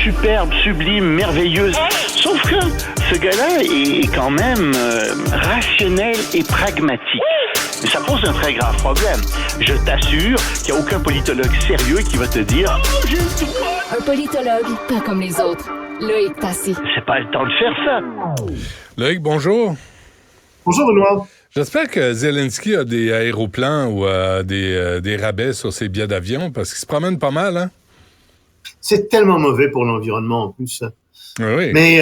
superbe, sublime, merveilleuse. Sauf que ce gars-là est quand même rationnel et pragmatique. Mais ça pose un très grave problème. Je t'assure qu'il n'y a aucun politologue sérieux qui va te dire « Oh, j'ai le droit !» Un politologue, pas comme les autres. Loïc Tassé. C'est pas le temps de faire ça. Loïc, bonjour. Bonjour, Benoît. J'espère que Zelensky a des aéroplans ou des rabais sur ses billets d'avion, parce qu'il se promène pas mal, hein? C'est tellement mauvais pour l'environnement, en plus. Oui. Mais,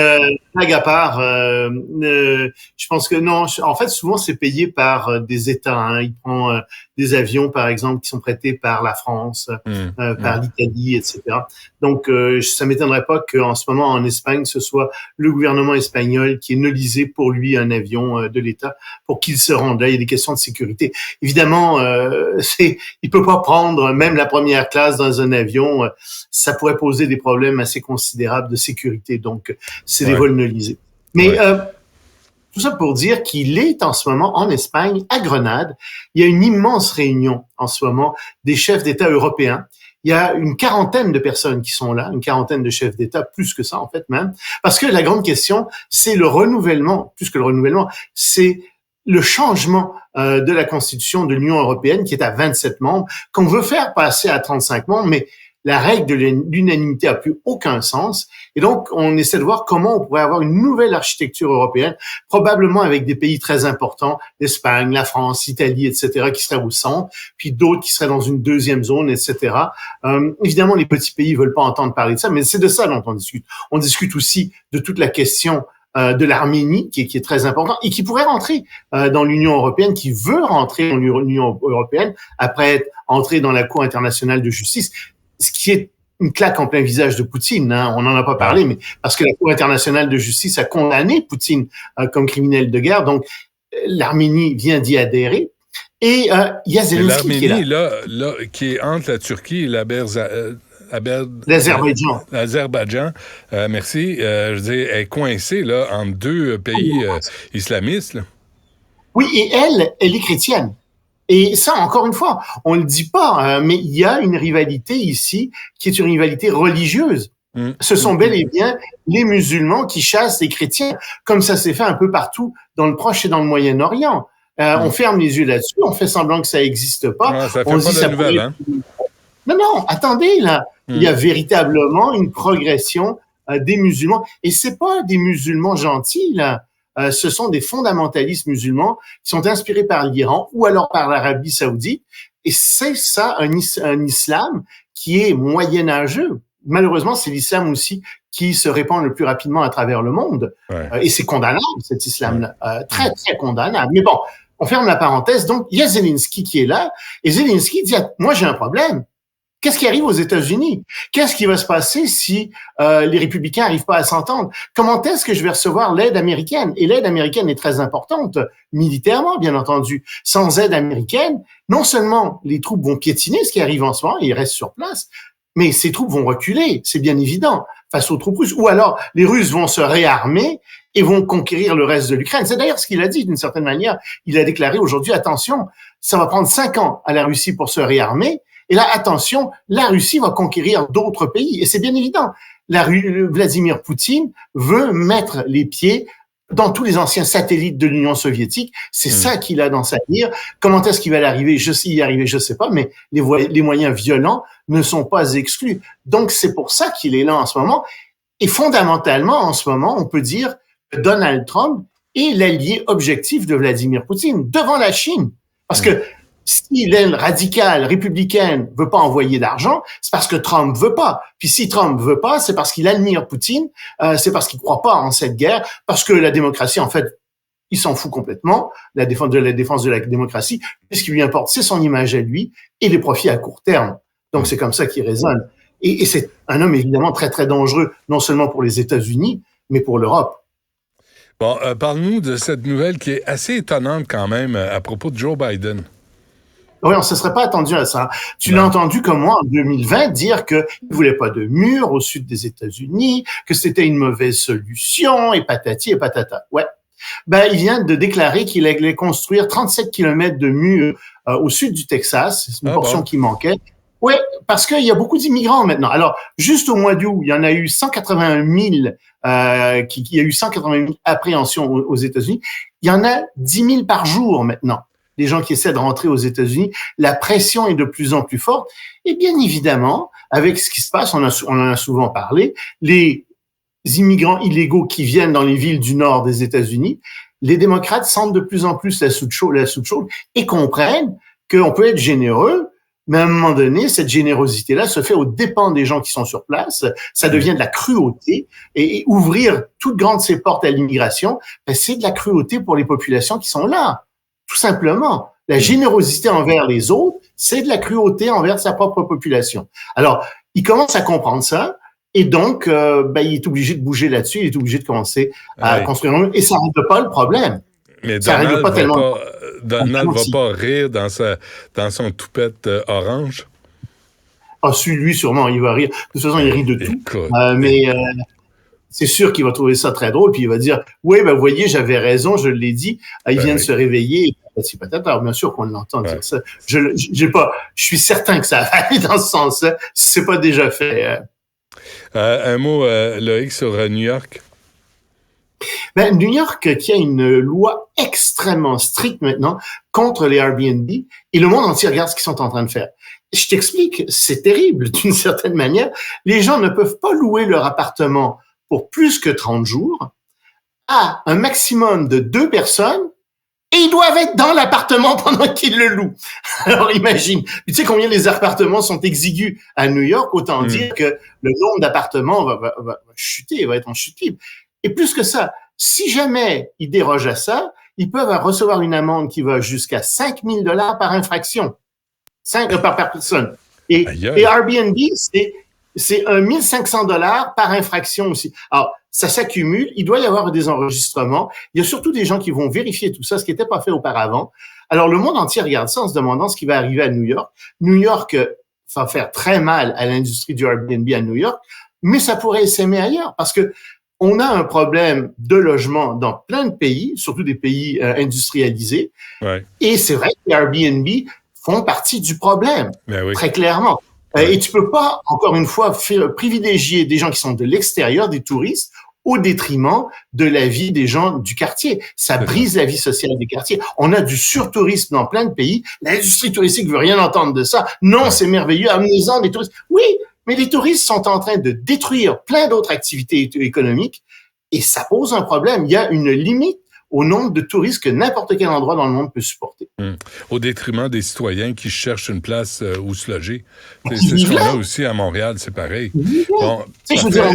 blague à part, je pense que non. En fait, souvent, c'est payé par des États. Hein. Il prend des avions, par exemple, qui sont prêtés par la France, par l'Italie, etc. Donc, ça m'étonnerait pas qu'en ce moment, en Espagne, ce soit le gouvernement espagnol qui ait nolisé pour lui un avion de l'État pour qu'il se rende là. Il y a des questions de sécurité. Évidemment, il peut pas prendre même la première classe dans un avion. Ça pourrait poser des problèmes assez considérables de sécurité. Donc, c'est des vols nolisés. Mais tout ça pour dire qu'il est en ce moment en Espagne, à Grenade. Il y a une immense réunion en ce moment des chefs d'État européens. Il y a une quarantaine de personnes qui sont là, une quarantaine de chefs d'État, plus que ça en fait même, parce que la grande question, c'est le renouvellement, plus que le renouvellement, c'est le changement de la Constitution de l'Union européenne qui est à 27 membres, qu'on veut faire passer à 35 membres, mais la règle de l'unanimité a plus aucun sens. Et donc, on essaie de voir comment on pourrait avoir une nouvelle architecture européenne, probablement avec des pays très importants, l'Espagne, la France, l'Italie, etc., qui seraient au centre, puis d'autres qui seraient dans une deuxième zone, etc. Évidemment, les petits pays veulent pas entendre parler de ça, mais c'est de ça dont on discute. On discute aussi de toute la question de l'Arménie, qui est très important, et qui pourrait rentrer dans l'Union européenne, qui veut rentrer dans l'Union européenne, après être entré dans la Cour internationale de justice, ce qui est une claque en plein visage de Poutine, hein. On n'en a pas parlé, mais parce que la Cour internationale de justice a condamné Poutine comme criminel de guerre, donc l'Arménie vient d'y adhérer. Et il y a Zelensky qui est là, qui est entre la Turquie et l'Azerbaïdjan. Merci. Je veux dire, elle est coincée là, entre deux pays islamistes. Là. Oui, et elle est chrétienne. Et ça, encore une fois, on le dit pas, mais il y a une rivalité ici qui est une rivalité religieuse. Ce sont bel et bien les musulmans qui chassent les chrétiens, comme ça s'est fait un peu partout dans le Proche et dans le Moyen-Orient. On ferme les yeux là-dessus, on fait semblant que ça existe pas. Non, ça fait on pas dit de nouvelle, hein? Non, attendez, là. Il y a véritablement une progression des musulmans. Et c'est pas des musulmans gentils, là. Ce sont des fondamentalistes musulmans qui sont inspirés par l'Iran ou alors par l'Arabie saoudite. Et c'est ça, un islam qui est moyenâgeux. Malheureusement, c'est l'islam aussi qui se répand le plus rapidement à travers le monde. Et c'est condamnable, cet islam-là. Très, très condamnable. Mais bon, on ferme la parenthèse. Donc, il y a Zelensky qui est là. Et Zelensky dit, moi, j'ai un problème. Qu'est-ce qui arrive aux États-Unis? Qu'est-ce qui va se passer si les républicains n'arrivent pas à s'entendre? Comment est-ce que je vais recevoir l'aide américaine? Et l'aide américaine est très importante, militairement, bien entendu. Sans aide américaine, non seulement les troupes vont piétiner, ce qui arrive en ce moment, et ils restent sur place, mais ces troupes vont reculer, c'est bien évident, face aux troupes russes. Ou alors, les Russes vont se réarmer et vont conquérir le reste de l'Ukraine. C'est d'ailleurs ce qu'il a dit, d'une certaine manière. Il a déclaré aujourd'hui, attention, ça va prendre 5 ans à la Russie pour se réarmer. Et là, attention, la Russie va conquérir d'autres pays. Et c'est bien évident. Vladimir Poutine veut mettre les pieds dans tous les anciens satellites de l'Union soviétique. C'est ça qu'il a dans sa mire. Comment est-ce qu'il va y arriver? Je sais pas, mais les moyens violents ne sont pas exclus. Donc, c'est pour ça qu'il est là en ce moment. Et fondamentalement, en ce moment, on peut dire que Donald Trump est l'allié objectif de Vladimir Poutine devant la Chine. Parce que si l'aile radicale républicaine veut pas envoyer d'argent, c'est parce que Trump veut pas. Puis si Trump veut pas, c'est parce qu'il admire Poutine, c'est parce qu'il croit pas en cette guerre, parce que la démocratie, en fait, il s'en fout complètement, la défense de la démocratie. Ce qui lui importe, c'est son image à lui et les profits à court terme. Donc c'est comme ça qu'il raisonne. Et c'est un homme évidemment très très dangereux, non seulement pour les États-Unis, mais pour l'Europe. Bon, parle-nous de cette nouvelle qui est assez étonnante quand même à propos de Joe Biden. Oui, on ne se serait pas attendu à ça. Tu l'as entendu comme moi en 2020 dire qu'il ne voulait pas de mur au sud des États-Unis, que c'était une mauvaise solution, et patati et patata. Ouais. Il vient de déclarer qu'il allait construire 37 kilomètres de murs au sud du Texas. C'est une portion qui manquait. Oui, parce qu'il y a beaucoup d'immigrants maintenant. Alors, juste au mois d'août, il y en a eu 181 000, il y a eu 180 000 appréhensions aux États-Unis. Il y en a 10 000 par jour maintenant, des gens qui essaient de rentrer aux États-Unis. La pression est de plus en plus forte. Et bien évidemment, avec ce qui se passe, on en a souvent parlé, les immigrants illégaux qui viennent dans les villes du nord des États-Unis, les démocrates sentent de plus en plus la soupe chaude et comprennent qu'on peut être généreux, mais à un moment donné, cette générosité-là se fait aux dépens des gens qui sont sur place. Ça devient de la cruauté. Et ouvrir toutes grandes ces portes à l'immigration, ben, c'est de la cruauté pour les populations qui sont là. Tout simplement. La générosité envers les autres, c'est de la cruauté envers sa propre population. Alors, il commence à comprendre ça. Et donc, ben, il est obligé de bouger là-dessus. Il est obligé de commencer à construire un mur. Et ça ne règle pas le problème. Mais ça Donald règle pas tellement. Donald va pas rire dans son toupette orange. Ah, lui, sûrement, il va rire. De toute façon, il rit de tout. Mais c'est sûr qu'il va trouver ça très drôle, puis il va dire, oui, ben, vous voyez, j'avais raison, je l'ai dit, il vient de se réveiller. Alors, bien sûr qu'on l'entend dire ça. Je suis certain que ça va aller dans ce sens-là, si c'est pas déjà fait. Un mot, Loïc, sur New York. Ben, New York qui a une loi extrêmement stricte maintenant contre les Airbnb et le monde entier regarde ce qu'ils sont en train de faire. Je t'explique, c'est terrible d'une certaine manière. Les gens ne peuvent pas louer leur appartement pour plus que 30 jours à un maximum de 2 personnes et ils doivent être dans l'appartement pendant qu'ils le louent. Alors imagine, tu sais combien les appartements sont exigus à New York, autant dire que le nombre d'appartements va chuter, va être en chute libre. Et plus que ça, si jamais ils dérogent à ça, ils peuvent recevoir une amende qui va jusqu'à $5 000 par infraction. Par personne. Et Airbnb, c'est $1 500 par infraction aussi. Alors, ça s'accumule. Il doit y avoir des enregistrements. Il y a surtout des gens qui vont vérifier tout ça, ce qui n'était pas fait auparavant. Alors, le monde entier regarde ça en se demandant ce qui va arriver à New York. New York va faire très mal à l'industrie du Airbnb à New York, mais ça pourrait s'aimer ailleurs parce que on a un problème de logement dans plein de pays, surtout des pays industrialisés. Ouais. Et c'est vrai que les Airbnb font partie du problème, très clairement. Et tu peux pas, encore une fois, privilégier des gens qui sont de l'extérieur, des touristes, au détriment de la vie des gens du quartier. Ça brise la vie sociale des quartiers. On a du surtourisme dans plein de pays. L'industrie touristique veut rien entendre de ça. Non, c'est merveilleux, amenez-en des touristes. Oui, mais les touristes sont en train de détruire plein d'autres activités économiques et ça pose un problème. Il y a une limite au nombre de touristes que n'importe quel endroit dans le monde peut supporter. Au détriment des citoyens qui cherchent une place où se loger. C'est ce qu'on a aussi à Montréal, c'est pareil. Bon, tu sais, je veux dire, à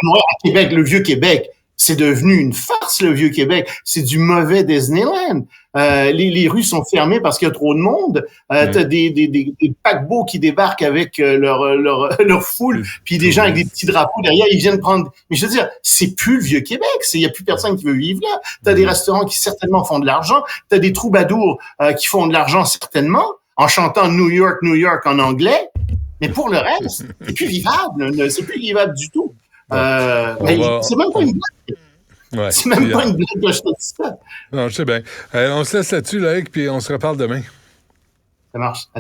Montréal, à Québec, le Vieux-Québec, c'est devenu une farce, le Vieux-Québec. C'est du mauvais Disneyland. Les rues sont fermées parce qu'il y a trop de monde. T'as des paquebots qui débarquent avec leur foule, puis des gens avec des petits drapeaux derrière, ils viennent prendre. Mais je veux dire, c'est plus le Vieux-Québec. Il y a plus personne qui veut vivre là. T'as des restaurants qui certainement font de l'argent. T'as des troubadours qui font de l'argent certainement en chantant New York, New York en anglais. Mais pour le reste, c'est plus vivable. C'est plus vivable du tout. C'est même pas une blague. Ouais, c'est même pas une blague que je te dis ça. Non, je sais bien. On se laisse là-dessus, Loïc, puis on se reparle demain. Ça marche.